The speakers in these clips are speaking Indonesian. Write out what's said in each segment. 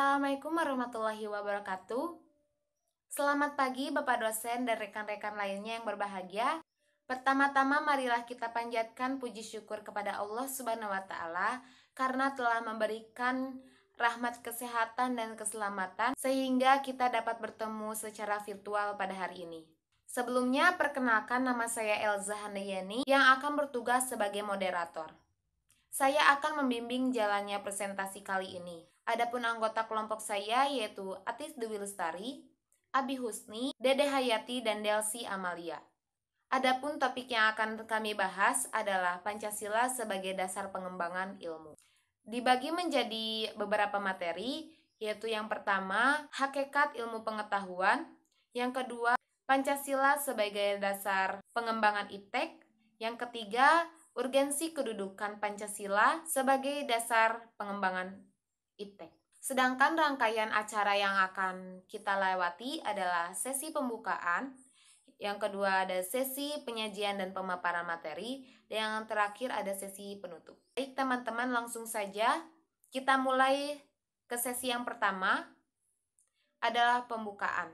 Assalamualaikum warahmatullahi wabarakatuh. Selamat pagi Bapak dosen dan rekan-rekan lainnya yang berbahagia. Pertama-tama marilah kita panjatkan puji syukur kepada Allah Subhanahu wa taala karena telah memberikan rahmat kesehatan dan keselamatan sehingga kita dapat bertemu secara virtual pada hari ini. Sebelumnya perkenalkan, nama saya Elza Handayani yang akan bertugas sebagai moderator. Saya akan membimbing jalannya presentasi kali ini. Adapun anggota kelompok saya yaitu Atis Dewi Lestari, Abi Husni, Dede Hayati, dan Delsi Amalia. Adapun topik yang akan kami bahas adalah Pancasila sebagai dasar pengembangan ilmu. Dibagi menjadi beberapa materi, yaitu yang pertama, hakikat ilmu pengetahuan, yang kedua, Pancasila sebagai dasar pengembangan iptek, yang ketiga, urgensi kedudukan Pancasila sebagai dasar pengembangan iptek. Sedangkan rangkaian acara yang akan kita lewati adalah sesi pembukaan, yang kedua ada sesi penyajian dan pemaparan materi, dan yang terakhir ada sesi penutup. Baik teman-teman, langsung saja kita mulai ke sesi yang pertama adalah pembukaan.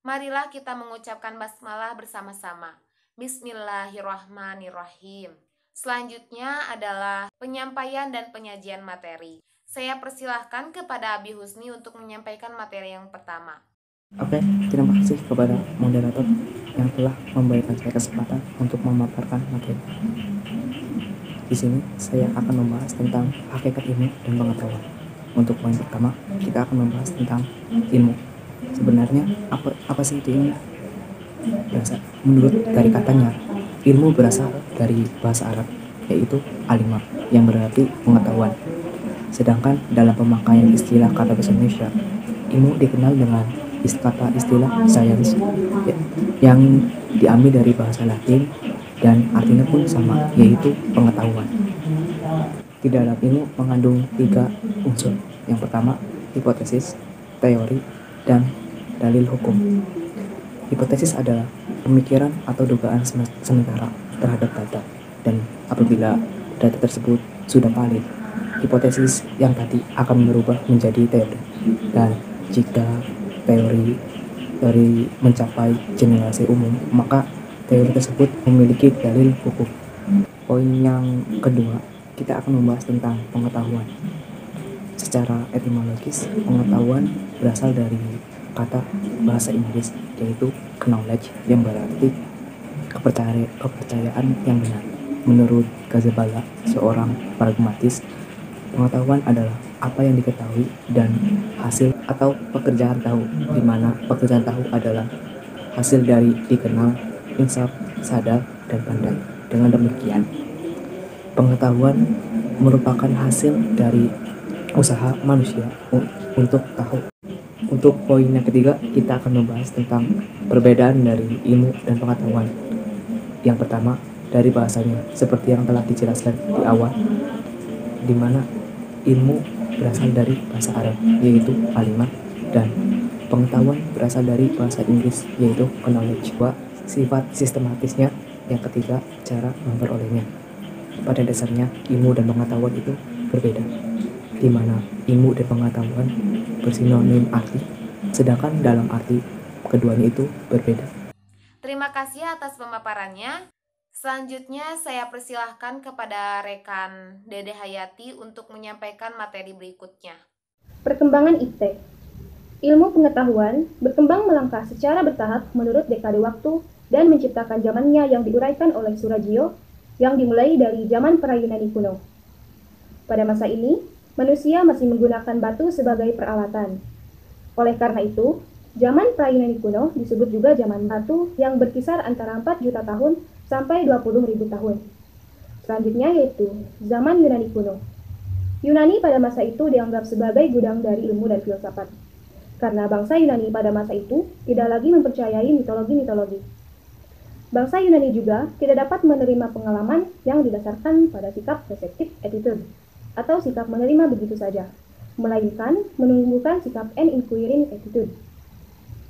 Marilah kita mengucapkan basmalah bersama-sama. Bismillahirrahmanirrahim. Selanjutnya adalah penyampaian dan penyajian materi. Saya persilahkan kepada Abi Husni untuk menyampaikan materi yang pertama. Oke, terima kasih kepada moderator yang telah memberikan saya kesempatan untuk memaparkan materi. Di sini saya akan membahas tentang hakikat ilmu dan pengetahuan. Untuk poin pertama, kita akan membahas tentang ilmu. Sebenarnya apa sih itu ilmu? Menurut dari katanya, ilmu berasal dari bahasa Arab, yaitu alimah, yang berarti pengetahuan. Sedangkan dalam pemakaian istilah kata bahasa Indonesia, ilmu dikenal dengan kata istilah science yang diambil dari bahasa Latin dan artinya pun sama, yaitu pengetahuan. Di dalam ilmu mengandung 3 unsur. Yang pertama, hipotesis, teori, dan dalil hukum. Hipotesis adalah pemikiran atau dugaan sementara terhadap data, dan apabila data tersebut sudah valid, hipotesis yang tadi akan berubah menjadi teori. Dan jika teori mencapai generasi umum, maka teori tersebut memiliki dalil hukum. Poin yang kedua, kita akan membahas tentang pengetahuan. Secara etimologis, pengetahuan berasal dari kata bahasa Inggris, yaitu knowledge, yang berarti kepercayaan yang benar. Menurut Ghazali, seorang pragmatis, pengetahuan adalah apa yang diketahui dan hasil atau pekerjaan tahu, di mana pekerjaan tahu adalah hasil dari dikenal, insaf, sadar, dan pandai. Dengan demikian, pengetahuan merupakan hasil dari usaha manusia untuk tahu. Untuk poin yang ketiga, kita akan membahas tentang perbedaan dari ilmu dan pengetahuan. Yang pertama, dari bahasanya, seperti yang telah dijelaskan di awal, di mana ilmu berasal dari bahasa Arab, yaitu alimah, dan pengetahuan berasal dari bahasa Inggris, yaitu knowledge. Sifat sistematisnya. Yang ketiga, cara memperolehnya. Pada dasarnya, ilmu dan pengetahuan itu berbeda, di mana ilmu dan pengetahuan bersinonim arti, sedangkan dalam arti keduanya itu berbeda. Terima kasih atas pemaparannya. Selanjutnya saya persilahkan kepada rekan Dede Hayati untuk menyampaikan materi berikutnya. Perkembangan iptek. Ilmu pengetahuan berkembang melangkah secara bertahap menurut dekade waktu dan menciptakan zamannya yang diuraikan oleh Surajio yang dimulai dari zaman pra-Yunani kuno. Pada masa ini, manusia masih menggunakan batu sebagai peralatan. Oleh karena itu, zaman pra-Yunani kuno disebut juga zaman batu yang berkisar antara 4 juta tahun sampai 20.000 tahun. Selanjutnya yaitu zaman Yunani kuno. Yunani pada masa itu dianggap sebagai gudang dari ilmu dan filsafat. Karena bangsa Yunani pada masa itu tidak lagi mempercayai mitologi-mitologi. Bangsa Yunani juga tidak dapat menerima pengalaman yang didasarkan pada sikap receptive attitude, atau sikap menerima begitu saja, melainkan menumbuhkan sikap an inquiring attitude,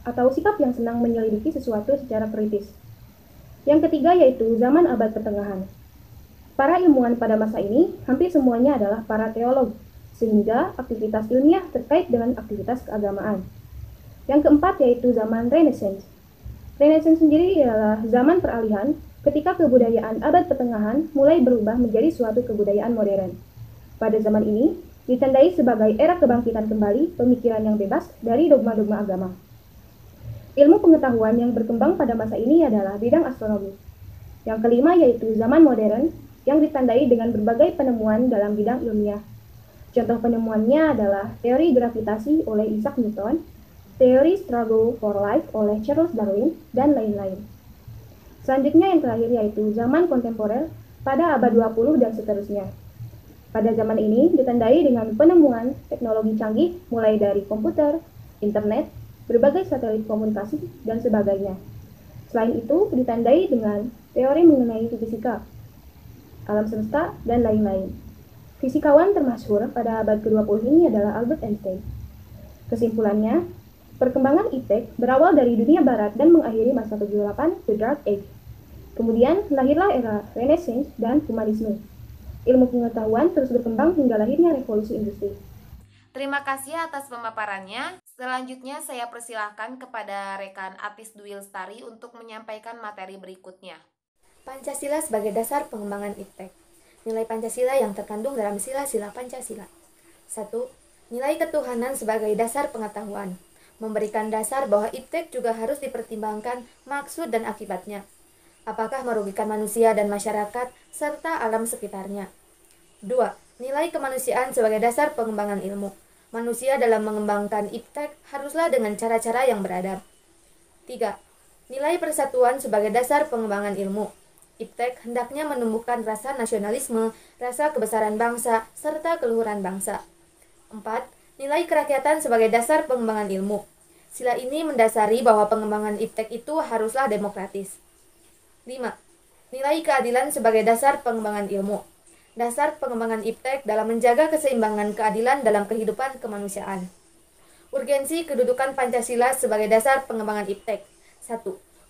atau sikap yang senang menyelidiki sesuatu secara kritis. Yang ketiga yaitu zaman abad pertengahan. Para ilmuwan pada masa ini hampir semuanya adalah para teolog, sehingga aktivitas ilmiah terkait dengan aktivitas keagamaan. Yang keempat yaitu zaman Renaissance. Renaissance sendiri adalah zaman peralihan ketika kebudayaan abad pertengahan mulai berubah menjadi suatu kebudayaan modern. Pada zaman ini, ditandai sebagai era kebangkitan kembali pemikiran yang bebas dari dogma-dogma agama. Ilmu pengetahuan yang berkembang pada masa ini adalah bidang astronomi. Yang kelima yaitu zaman modern yang ditandai dengan berbagai penemuan dalam bidang ilmiah. Contoh penemuannya adalah teori gravitasi oleh Isaac Newton, teori struggle for life oleh Charles Darwin, dan lain-lain. Selanjutnya yang terakhir yaitu zaman kontemporer pada abad 20 dan seterusnya. Pada zaman ini ditandai dengan penemuan teknologi canggih mulai dari komputer, internet, berbagai satelit komunikasi, dan sebagainya. Selain itu ditandai dengan teori mengenai fisika, alam semesta, dan lain-lain. Fisikawan termasyhur pada abad ke-20 ini adalah Albert Einstein. Kesimpulannya, perkembangan iptek berawal dari dunia barat dan mengakhiri masa kegelapan The Dark Age. Kemudian lahirlah era Renaissance dan humanisme. Ilmu pengetahuan terus berkembang hingga lahirnya revolusi industri. Terima kasih atas pemaparannya. Selanjutnya saya persilahkan kepada rekan Atis Dwi Lestari untuk menyampaikan materi berikutnya. Pancasila sebagai dasar pengembangan iptek. Nilai Pancasila yang terkandung dalam sila-sila Pancasila. 1. Nilai ketuhanan sebagai dasar pengetahuan. Memberikan dasar bahwa iptek juga harus dipertimbangkan maksud dan akibatnya. Apakah merugikan manusia dan masyarakat serta alam sekitarnya. 2. Nilai kemanusiaan sebagai dasar pengembangan ilmu. Manusia dalam mengembangkan iptek haruslah dengan cara-cara yang beradab. 3. Nilai persatuan sebagai dasar pengembangan ilmu. Iptek hendaknya menumbuhkan rasa nasionalisme, rasa kebesaran bangsa, serta keluhuran bangsa. 4. Nilai kerakyatan sebagai dasar pengembangan ilmu. Sila ini mendasari bahwa pengembangan iptek itu haruslah demokratis. 5. Nilai keadilan sebagai dasar pengembangan ilmu. Dasar pengembangan iptek dalam menjaga keseimbangan keadilan dalam kehidupan kemanusiaan. Urgensi kedudukan Pancasila sebagai dasar pengembangan iptek. 1.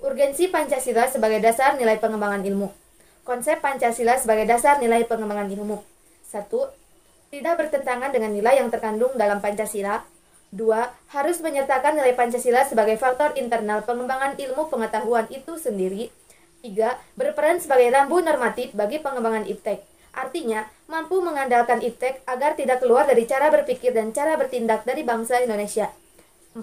Urgensi Pancasila sebagai dasar nilai pengembangan ilmu. Konsep Pancasila sebagai dasar nilai pengembangan ilmu. 1. Tidak bertentangan dengan nilai yang terkandung dalam Pancasila. 2. Harus menyertakan nilai Pancasila sebagai faktor internal pengembangan ilmu pengetahuan itu sendiri. 3. Berperan sebagai rambu normatif bagi pengembangan iptek. Artinya, mampu mengandalkan iptek agar tidak keluar dari cara berpikir dan cara bertindak dari bangsa Indonesia. 4.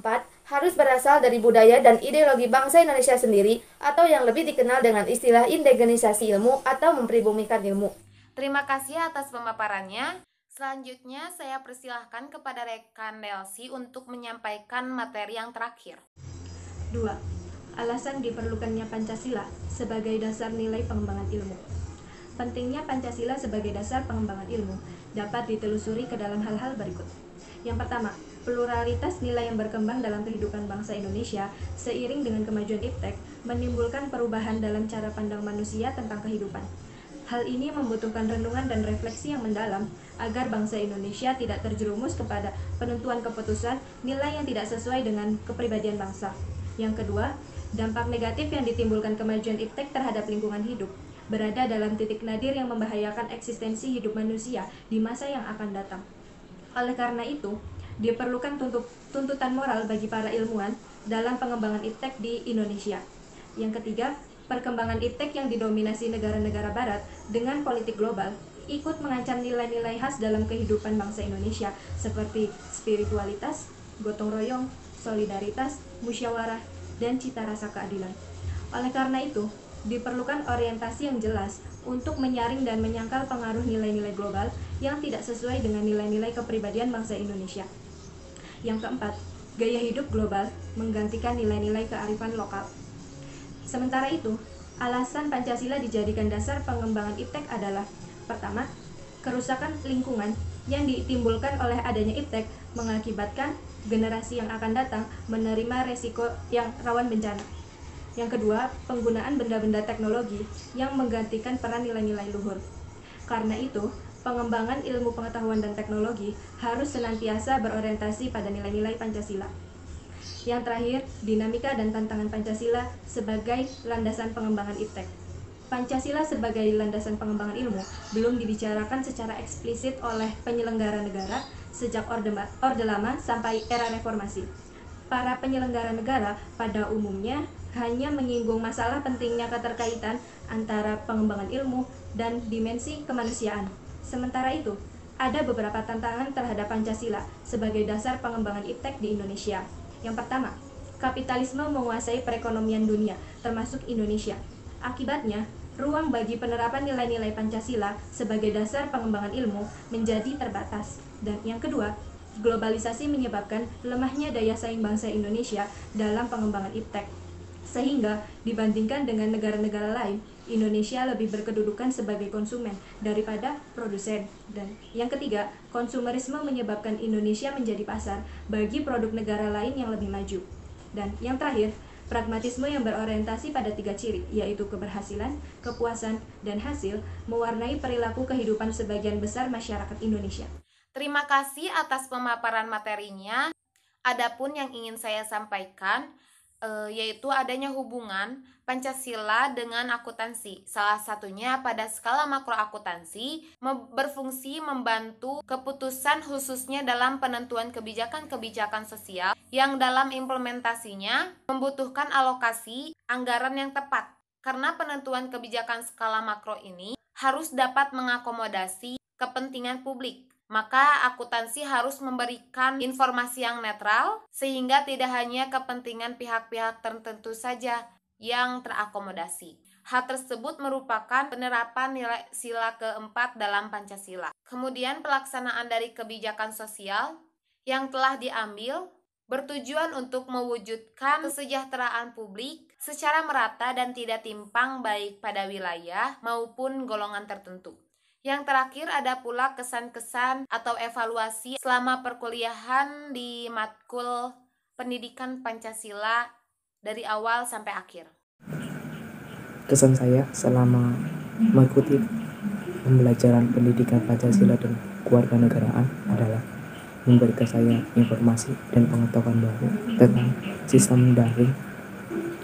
Harus berasal dari budaya dan ideologi bangsa Indonesia sendiri atau yang lebih dikenal dengan istilah indigenisasi ilmu atau mempribumikan ilmu. Terima kasih atas pemaparannya. Selanjutnya saya persilahkan kepada rekan Delsi untuk menyampaikan materi yang terakhir. 2. Alasan diperlukannya Pancasila sebagai dasar nilai pengembangan ilmu. Pentingnya Pancasila sebagai dasar pengembangan ilmu dapat ditelusuri ke dalam hal-hal berikut. Yang pertama, pluralitas nilai yang berkembang dalam kehidupan bangsa Indonesia seiring dengan kemajuan iptek menimbulkan perubahan dalam cara pandang manusia tentang kehidupan. Hal ini membutuhkan renungan dan refleksi yang mendalam agar bangsa Indonesia tidak terjerumus kepada penentuan keputusan nilai yang tidak sesuai dengan kepribadian bangsa. Yang kedua, dampak negatif yang ditimbulkan kemajuan iptek terhadap lingkungan hidup berada dalam titik nadir yang membahayakan eksistensi hidup manusia di masa yang akan datang. Oleh karena itu, diperlukan tuntutan moral bagi para ilmuwan dalam pengembangan iptek di Indonesia. Yang ketiga, perkembangan iptek yang didominasi negara-negara barat dengan politik global ikut mengancam nilai-nilai khas dalam kehidupan bangsa Indonesia seperti spiritualitas, gotong royong, solidaritas, musyawarah, dan cita rasa keadilan. Oleh karena itu, diperlukan orientasi yang jelas untuk menyaring dan menyangkal pengaruh nilai-nilai global yang tidak sesuai dengan nilai-nilai kepribadian bangsa Indonesia. Yang keempat, gaya hidup global menggantikan nilai-nilai kearifan lokal. Sementara itu, alasan Pancasila dijadikan dasar pengembangan iptek adalah: pertama, kerusakan lingkungan yang ditimbulkan oleh adanya iptek mengakibatkan generasi yang akan datang menerima resiko yang rawan bencana. Yang kedua, penggunaan benda-benda teknologi yang menggantikan peran nilai-nilai luhur. Karena itu, pengembangan ilmu pengetahuan dan teknologi harus senantiasa berorientasi pada nilai-nilai Pancasila. Yang terakhir, dinamika dan tantangan Pancasila sebagai landasan pengembangan iptek. Pancasila sebagai landasan pengembangan ilmu belum dibicarakan secara eksplisit oleh penyelenggara negara sejak Orde Lama sampai era reformasi. Para penyelenggara negara pada umumnya hanya menyinggung masalah pentingnya keterkaitan antara pengembangan ilmu dan dimensi kemanusiaan. Sementara itu, ada beberapa tantangan terhadap Pancasila sebagai dasar pengembangan iptek di Indonesia. Yang pertama, kapitalisme menguasai perekonomian dunia, termasuk Indonesia. Akibatnya, ruang bagi penerapan nilai-nilai Pancasila sebagai dasar pengembangan ilmu menjadi terbatas. Dan yang kedua, globalisasi menyebabkan lemahnya daya saing bangsa Indonesia dalam pengembangan iptek. Sehingga dibandingkan dengan negara-negara lain, Indonesia lebih berkedudukan sebagai konsumen daripada produsen. Dan yang ketiga, konsumerisme menyebabkan Indonesia menjadi pasar bagi produk negara lain yang lebih maju. Dan yang terakhir, pragmatisme yang berorientasi pada 3 ciri, yaitu keberhasilan, kepuasan, dan hasil, mewarnai perilaku kehidupan sebagian besar masyarakat Indonesia. Terima kasih atas pemaparan materinya. Adapun yang ingin saya sampaikan, yaitu adanya hubungan Pancasila dengan akuntansi. Salah satunya pada skala makro akuntansi berfungsi membantu keputusan khususnya dalam penentuan kebijakan-kebijakan sosial yang dalam implementasinya membutuhkan alokasi anggaran yang tepat. Karena penentuan kebijakan skala makro ini harus dapat mengakomodasi kepentingan publik, maka akuntansi harus memberikan informasi yang netral sehingga tidak hanya kepentingan pihak-pihak tertentu saja yang terakomodasi. Hal tersebut merupakan penerapan nilai sila keempat dalam Pancasila. Kemudian pelaksanaan dari kebijakan sosial yang telah diambil bertujuan untuk mewujudkan kesejahteraan publik secara merata dan tidak timpang baik pada wilayah maupun golongan tertentu. Yang terakhir ada pula kesan-kesan atau evaluasi selama perkuliahan di matkul pendidikan Pancasila dari awal sampai akhir. Kesan saya selama mengikuti pembelajaran pendidikan Pancasila dan kewarganegaraan adalah memberikan saya informasi dan pengetahuan baru tentang sistem daring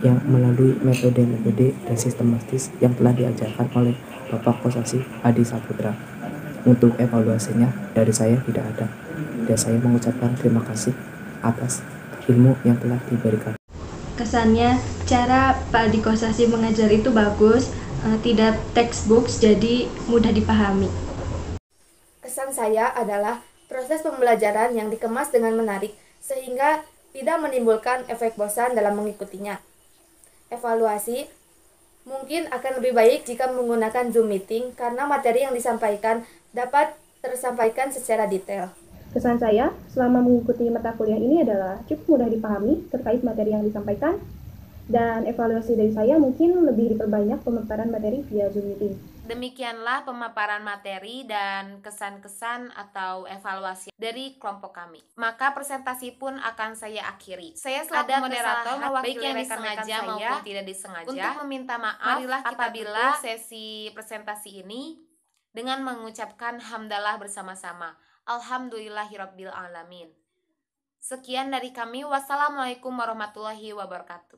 yang melalui metode-metode dan sistematis yang telah diajarkan oleh Bapak Kosasih Adi Saputra. Untuk evaluasinya dari saya tidak ada, dan saya mengucapkan terima kasih atas ilmu yang telah diberikan. Kesannya, cara Pak Adi Kosasih mengajar itu bagus, tidak textbooks, jadi mudah dipahami. Kesan saya adalah proses pembelajaran yang dikemas dengan menarik sehingga tidak menimbulkan efek bosan dalam mengikutinya. Evaluasi mungkin akan lebih baik jika menggunakan Zoom meeting karena materi yang disampaikan dapat tersampaikan secara detail. Kesan saya selama mengikuti mata kuliah ini adalah cukup mudah dipahami terkait materi yang disampaikan, dan evaluasi dari saya mungkin lebih diperbanyak pemaparan materi via Zoom meeting. Demikianlah pemaparan materi dan kesan-kesan atau evaluasi dari kelompok kami. Maka presentasi pun akan saya akhiri. Saya selaku moderator baik yang disengaja maupun tidak disengaja untuk meminta maaf apabila sesi presentasi ini dengan mengucapkan hamdalah bersama-sama. Alhamdulillahirabbil alamin. Sekian dari kami. Wassalamualaikum warahmatullahi wabarakatuh.